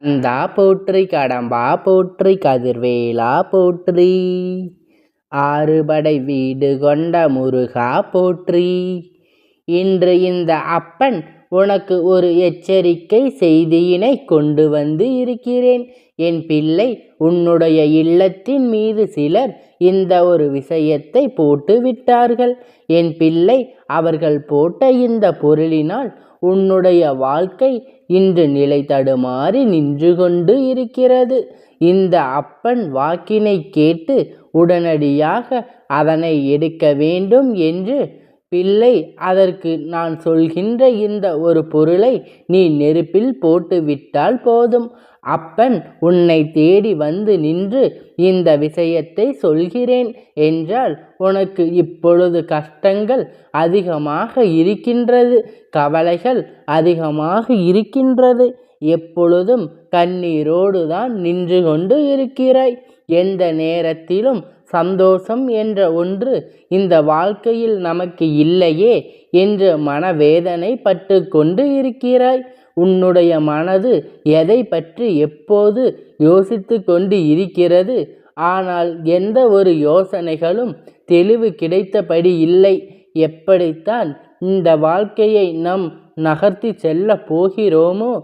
கந்தா போற்றி, கடம்பா போற்றி, கதிர்வேலா போற்றி, ஆறுபடை வீடு கொண்ட முருகா போற்றி. இன்று இந்த அப்பன் உனக்கு ஒரு எச்சரிக்கை செய்தியினை கொண்டு வந்து இருக்கிறேன். என் பிள்ளை, உன்னுடைய இல்லத்தின் மீது சிலர் இந்த ஒரு விஷயத்தை போட்டு விட்டார்கள். என் பிள்ளை, அவர்கள் போட்ட இந்த பொருளினால் உன்னுடைய வாழ்க்கை இன்று நிலை தடுமாறி நின்று கொண்டு இருக்கிறது. இந்த அப்பன் வாக்கினை கேட்டு உடனடியாக அதனை எடுக்க வேண்டும் என்று பிள்ளை, அதற்கு நான் சொல்கின்ற இந்த ஒரு பொருளை நீ நெருப்பில் போட்டு விட்டால் போதும். அப்பன் உன்னை தேடி வந்து நின்று இந்த விஷயத்தை சொல்கிறேன் என்றால் உனக்கு இப்பொழுது கஷ்டங்கள் அதிகமாக இருக்கின்றது, கவலைகள் அதிகமாக இருக்கின்றது. எப்பொழுதும் கண்ணீரோடு தான் நின்று கொண்டு இருக்கிறாய். எந்த நேரத்திலும் சந்தோஷம் என்ற ஒன்று இந்த வாழ்க்கையில் நமக்கு இல்லையே என்று மனவேதனை பட்டு கொண்டு இருக்கிறாய். உன்னுடைய மனது எதை பற்றி எப்போது யோசித்து கொண்டு இருக்கிறது. ஆனால் எந்த ஒரு யோசனைகளும் தெளிவு கிடைத்தபடி இல்லை. எப்படித்தான் இந்த வாழ்க்கையை நாம் நகர்த்தி செல்ல போகிறோமோ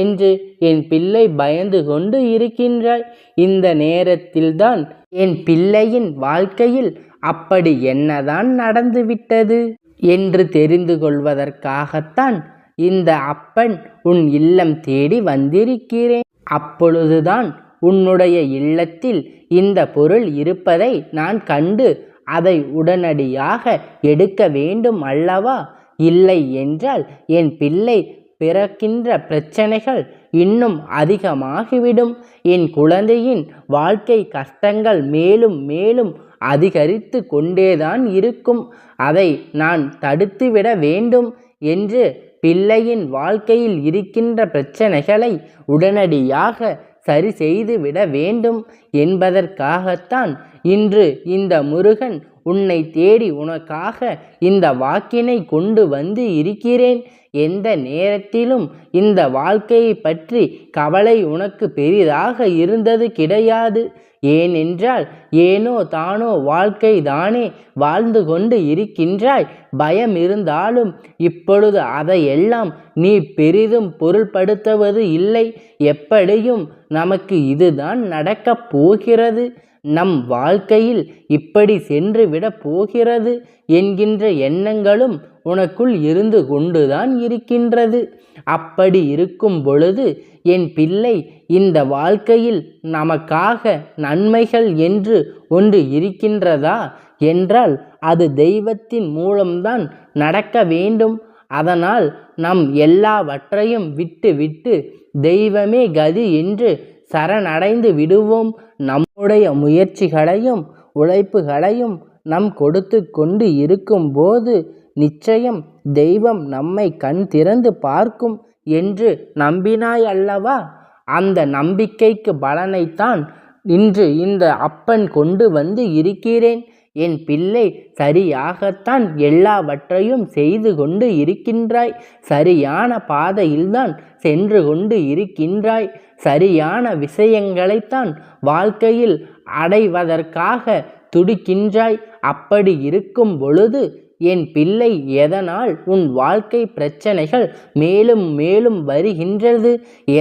என்று என் பிள்ளை பயந்து கொண்டு இருக்கின்றாய். இந்த நேரத்தில்தான் என் பிள்ளையின் வாழ்க்கையில் அப்படி என்னதான் நடந்துவிட்டது என்று தெரிந்து கொள்வதற்காகத்தான் இந்த அப்பன் உன் இல்லம் தேடி வந்திருக்கிறேன். அப்பொழுதுதான் உன்னுடைய இல்லத்தில் இந்த பொருள் இருப்பதை நான் கண்டு அதை உடனடியாக எடுக்க வேண்டும் அல்லவா? இல்லை என்றால் என் பிள்ளை பிறக்கின்ற பிரச்சனைகள் இன்னும் அதிகமாகிவிடும். என் குழந்தையின் வாழ்க்கை கஷ்டங்கள் மேலும் மேலும் அதிகரித்து கொண்டேதான் இருக்கும். அதை நான் தடுத்துவிட வேண்டும் என்று பிள்ளையின் வாழ்க்கையில் இருக்கின்ற பிரச்சனைகளை உடனடியாக சரி செய்து விட வேண்டும் என்பதற்காகத்தான் இன்று இந்த முருகன் உன்னை தேடி உனக்காக இந்த வாக்கினை கொண்டு வந்து இருக்கிறேன். எந்த நேரத்திலும் இந்த வாழ்க்கையை பற்றி கவலை உனக்கு பெரிதாக இருந்தது கிடையாது. ஏனென்றால் ஏனோ தானோ வாழ்க்கை தானே வாழ்ந்து கொண்டு இருக்கின்றாய். பயம் இருந்தாலும் இப்பொழுது அதையெல்லாம் நீ பெரிதும் பொருள்படுத்துவது இல்லை. எப்படியும் நமக்கு இதுதான் நடக்கப் போகிறது, நம் வாழ்க்கையில் இப்படி சென்று விட போகிறது என்கின்ற எண்ணங்களும் உனக்குள் இருந்து கொண்டுதான் இருக்கின்றது. அப்படி இருக்கும் பொழுது என் பிள்ளை, இந்த வாழ்க்கையில் நமக்காக நன்மைகள் என்று ஒன்று இருக்கின்றதா என்றால் அது தெய்வத்தின் மூலம்தான் நடக்க வேண்டும். அதனால் நம் எல்லாவற்றையும் விட்டு விட்டு தெய்வமே கதி என்று சரணடைந்து விடுவோம். நம்முடைய முயற்சிகளையும் உழைப்புகளையும் நம் கொடுத்து கொண்டு இருக்கும்போது நிச்சயம் தெய்வம் நம்மை கண் திறந்து பார்க்கும் என்று நம்பினாய் அல்லவா? அந்த நம்பிக்கைக்கு பலனைத்தான் இன்று இந்த அப்பன் கொண்டு வந்து இருக்கிறேன். என் பிள்ளை, சரியாகத்தான் எல்லாவற்றையும் செய்து கொண்டு இருக்கின்றாய். சரியான பாதையில்தான் சென்று கொண்டு இருக்கின்றாய். சரியான விஷயங்களைத்தான் வாழ்க்கையில் அடைவதற்காக துடிக்கின்றாய். அப்படி இருக்கும் பொழுது என் பிள்ளை, எதனால் உன் வாழ்க்கை பிரச்சனைகள் மேலும் மேலும் வருகின்றது?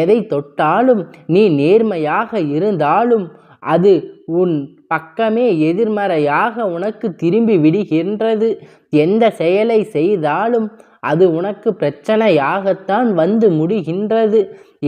எதை தொட்டாலும் நீ நேர்மையாக இருந்தாலும் அது உன் பக்கமே எதிர்மறையாக உனக்கு திரும்பி விடுகின்றது. எந்த செயலை செய்தாலும் அது உனக்கு பிரச்சனையாகத்தான் வந்து முடிகின்றது.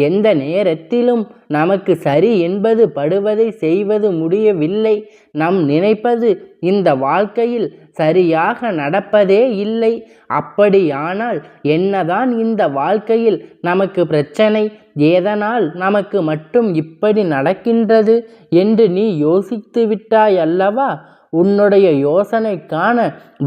எந்த நேரத்திலும் நமக்கு சரி என்பது படுவதை செய்வது முடியவில்லை. நாம் நினைப்பது இந்த வாழ்க்கையில் சரியாக நடப்பதே இல்லை. அப்படியானால் என்னதான் இந்த வாழ்க்கையில் நமக்கு பிரச்சனை? ஏதனால் நமக்கு மட்டும் இப்படி நடக்கின்றது என்று நீ யோசித்து விட்டாய் அல்லவா? உன்னுடைய யோசனைக்கான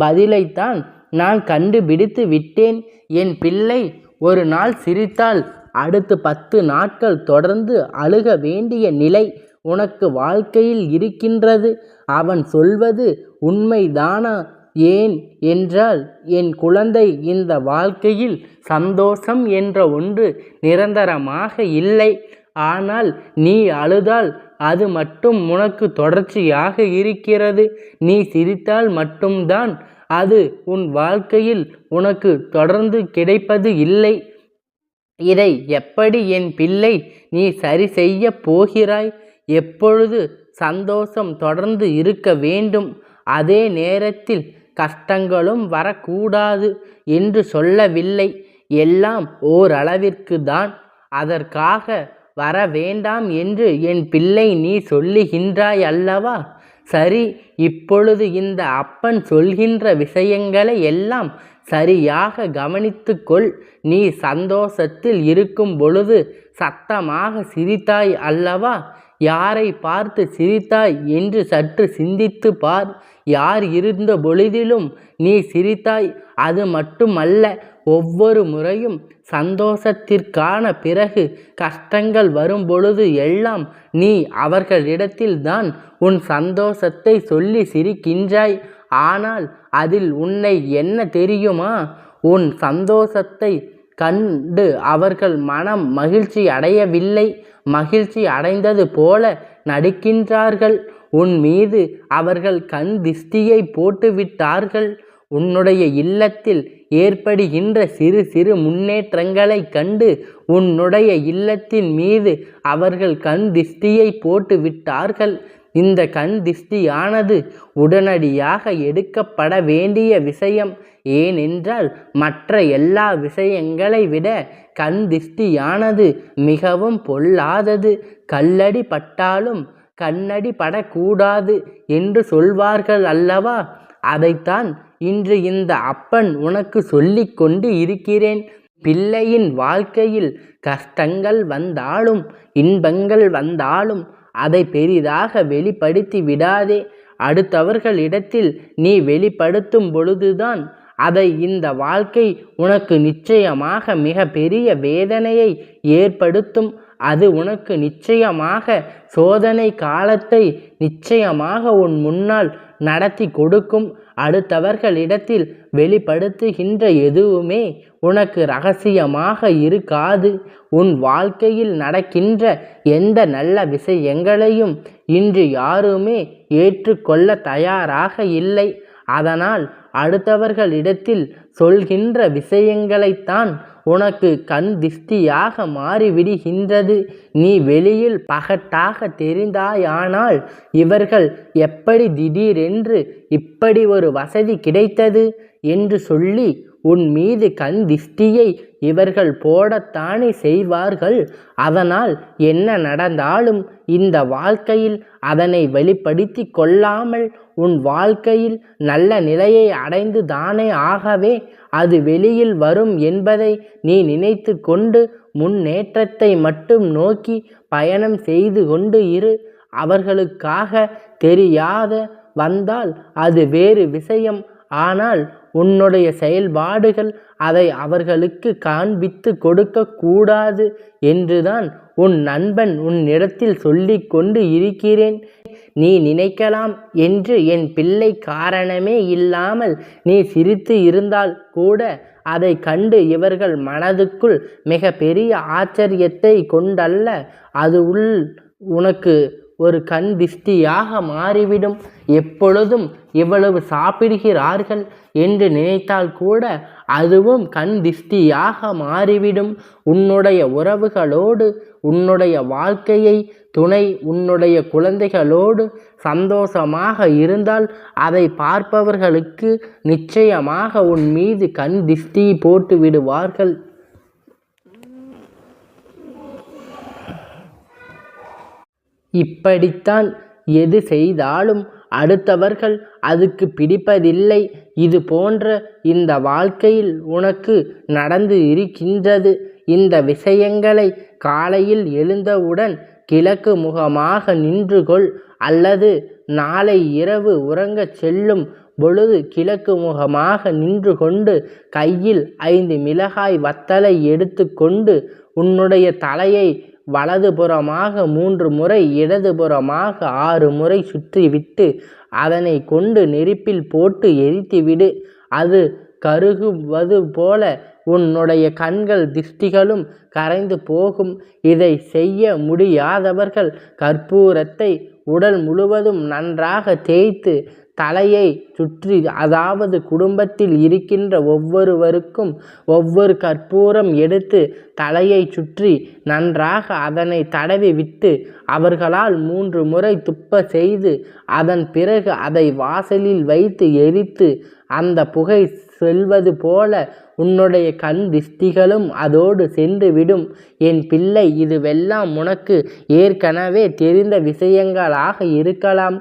பதிலைத்தான் நான் கண்டுபிடித்து விட்டேன். என் பிள்ளை, ஒரு நாள் சிரித்தால் அடுத்து 10 நாட்கள் தொடர்ந்து அழுக வேண்டிய நிலை உனக்கு வாழ்க்கையில் இருக்கின்றது. அவன் சொல்வது உண்மைதானா? ஏன் என்றால் என் குழந்தை, இந்த வாழ்க்கையில் சந்தோஷம் என்ற ஒன்று நிரந்தரமாக இல்லை. ஆனால் நீ அழுதால் அது மட்டும் உனக்கு தொடர்ச்சியாக இருக்கிறது. நீ சிரித்தால் மட்டும்தான் அது உன் வாழ்க்கையில் உனக்கு தொடர்ந்து கிடைப்பது இல்லை. இதை எப்படி என் பிள்ளை நீ சரி செய்ய போகிறாய்? எப்பொழுது சந்தோஷம் தொடர்ந்து இருக்க வேண்டும், அதே நேரத்தில் கஷ்டங்களும் வரக்கூடாது என்று சொல்லவில்லை. எல்லாம் ஓரளவிற்கு தான். அதற்காக வர வேண்டாம் என்று என் பிள்ளை நீ சொல்லுகின்றாய் அல்லவா? சரி, இப்பொழுது இந்த அப்பன் சொல்கின்ற விஷயங்களை எல்லாம் சரியாக கவனித்து கொள். நீ சந்தோஷத்தில் இருக்கும் பொழுது சத்தமாக சிரித்தாய் அல்லவா? யாரை பார்த்து சிரித்தாய் என்று சற்று சிந்தித்து பார். யார் இருந்த பொழுதிலும் நீ சிரித்தாய். அது மட்டுமல்ல, ஒவ்வொரு முறையும் சந்தோஷத்திற்கான பிறகு கஷ்டங்கள் வரும் பொழுது எல்லாம் நீ அவர்களிடத்தில்தான் உன் சந்தோஷத்தை சொல்லி சிரிக்கின்றாய். ஆனால் அதில் உன்னை என்ன தெரியுமா? உன் சந்தோஷத்தை கண்டு அவர்கள் மனம் மகிழ்ச்சி அடையவில்லை. மகிழ்ச்சி அடைந்தது போல நடிக்கின்றார்கள். உன் மீது அவர்கள் கண் திஷ்டியை போட்டுவிட்டார்கள். உன்னுடைய இல்லத்தில் ஏற்படுகின்ற சிறு சிறு முன்னேற்றங்களை கண்டு உன்னுடைய இல்லத்தின் மீது அவர்கள் கண் திஷ்டியை போட்டு விட்டார்கள். இந்த கண் திஷ்டியானது உடனடியாக எடுக்கப்பட வேண்டிய விஷயம். ஏனென்றால் மற்ற எல்லா விஷயங்களை விட கண் திஷ்டியானது மிகவும் பொல்லாதது. கல்லடி பட்டாலும் கண்ணடி படக்கூடாது என்று சொல்வார்கள் அல்லவா? அதைத்தான் இன்று இந்த அப்பன் உனக்கு சொல்லிக் கொண்டு இருக்கிறேன். பிள்ளையின் வாழ்க்கையில் கஷ்டங்கள் வந்தாலும் இன்பங்கள் வந்தாலும் அதை பெரிதாக வெளிப்படுத்தி விடாதே. அடுத்தவர்களிடத்தில் நீ வெளிப்படுத்தும் பொழுதுதான் அதை இந்த வாழ்க்கை உனக்கு நிச்சயமாக மிக பெரிய வேதனையை ஏற்படுத்தும். அது உனக்கு நிச்சயமாக சோதனை காலத்தை நிச்சயமாக உன் முன்னால் நடத்தி கொடுக்கும். அடுத்தவர்களிடத்தில் வெளிப்படுத்துகின்ற எதுவுமே உனக்கு இரகசியமாக இருக்காது. உன் வாழ்க்கையில் நடக்கின்ற எந்த நல்ல விஷயங்களையும் இன்று யாருமே ஏற்றுக்கொள்ள தயாராக இல்லை. அதனால் அடுத்தவர்களிடத்தில் சொல்கின்ற விஷயங்களைத்தான் உனக்கு கண் திஷ்டியாக மாறிவிடுகின்றது. நீ வெளியில் பகட்டாக தெரிந்தாயானால் இவர்கள் எப்படி திடீரென்று இப்படி ஒரு வசதி கிடைத்தது என்று சொல்லி உன் மீது கண் திஷ்டியை இவர்கள் போடத்தானே செய்வார்கள். அதனால் என்ன நடந்தாலும் இந்த வாழ்க்கையில் அதனை வெளிப்படுத்தி கொள்ளாமல் உன் வாழ்க்கையில் நல்ல நிலையை அடைந்து தானே ஆகவே அது வெளியில் வரும் என்பதை நீ நினைத்து கொண்டு முன்னேற்றத்தை மட்டும் நோக்கி பயணம் செய்து கொண்டு இரு. அவர்களுக்காக தெரியாத வந்தால் அது வேறு விஷயம். ஆனால் உன்னுடைய செயல்பாடுகள் அதை அவர்களுக்கு காண்பித்து கொடுக்க கூடாது என்றுதான் உன் நண்பன் உன்னிடத்தில் சொல்லிக் கொண்டு இருக்கிறேன். நீ நினைக்கலாம் என்று என் பிள்ளை காரணமே இல்லாமல் நீ சிரித்து இருந்தால் கூட அதை கண்டு இவர்கள் மனதுக்குள் மிக பெரிய ஆச்சரியத்தை கொண்டல்ல, அது உனக்கு ஒரு கண் திஷ்டியாக மாறிவிடும். எப்பொழுதும் இவ்வளவு சாப்பிடுகிறார்கள் என்று நினைத்தால் கூட அதுவும் கண் திஷ்டியாக மாறிவிடும். உன்னுடைய உறவுகளோடு உன்னுடைய வாழ்க்கையை துணை உன்னுடைய குழந்தைகளோடு சந்தோஷமாக இருந்தால் அதை பார்ப்பவர்களுக்கு நிச்சயமாக உன் மீது கண் திஷ்டி போட்டு விடுவார்கள். இப்படித்தான் எது செய்தாலும் அடுத்தவர்கள் அதுக்கு பிடிப்பதில்லை. இது போன்ற இந்த வாழ்க்கையில் உனக்கு நடந்து இருக்கின்றது. இந்த விஷயங்களை காலையில் எழுந்தவுடன் கிழக்கு முகமாக நின்று கொள். அல்லது நாளை இரவு உறங்கச் செல்லும் பொழுது கிழக்கு முகமாக நின்று கொண்டு கையில் 5 மிளகாய் வத்தலை எடுத்து கொண்டு உன்னுடைய தலையை வலதுபுறமாக 3 முறை இடதுபுறமாக 6 முறை சுற்றிவிட்டு அதனை கொண்டு நெருப்பில் போட்டு எரித்துவிடு. அது கருகுவது போல உன்னுடைய கண்கள் திஷ்டிகளும் கரைந்து போகும். இதை செய்ய முடியாதவர்கள் கற்பூரத்தை உடல் முழுவதும் நன்றாக தேய்த்து தலையை சுற்றி, அதாவது குடும்பத்தில் இருக்கின்ற ஒவ்வொருவருக்கும் ஒவ்வொரு கற்பூரம் எடுத்து தலையை சுற்றி நன்றாக அதனை தடவி விட்டு அவர்களால் 3 முறை துப்ப செய்து அதன் பிறகு அதை வாசலில் வைத்து எரித்து அந்த புகை செல்வது போல உன்னுடைய கண் திஷ்டிகளும் அதோடு சென்று விடும். என் பிள்ளை, இதுவெல்லாம் உனக்கு ஏற்கனவே தெரிந்த விஷயங்களாக இருக்கலாம்.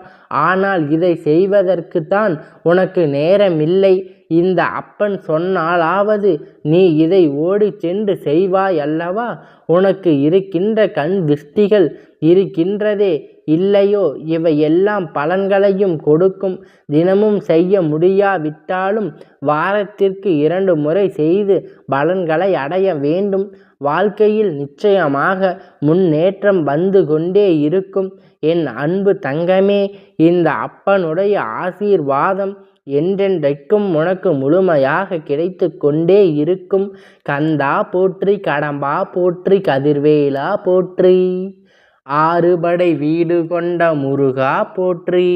ஆனால் இதை செய்வதற்குத்தான் உனக்கு நேரமில்லை. இந்த அப்பன் சொன்னாலாவது நீ இதை ஓடி சென்று செய்வாய் அல்லவா? உனக்கு இருக்கின்ற கண் திஷ்டிகள் இருக்கின்றதே இல்லையோ, இவையெல்லாம் பலன்களையும் கொடுக்கும். தினமும் செய்ய முடியாவிட்டாலும் வாரத்திற்கு 2 முறை செய்து பலன்களை அடைய வேண்டும். வாழ்க்கையில் நிச்சயமாக முன்னேற்றம் வந்து கொண்டே இருக்கும். என் அன்பு தங்கமே, இந்த அப்பனுடைய ஆசீர்வாதம் என்றென்றைக்கும் உனக்கு முழுமையாக கிடைத்து கொண்டே இருக்கும். கந்தா போற்றி, கடம்பா போற்றி, கதிர்வேலா போற்றி, 6 படை வீடு கொண்ட முருகா போற்றி.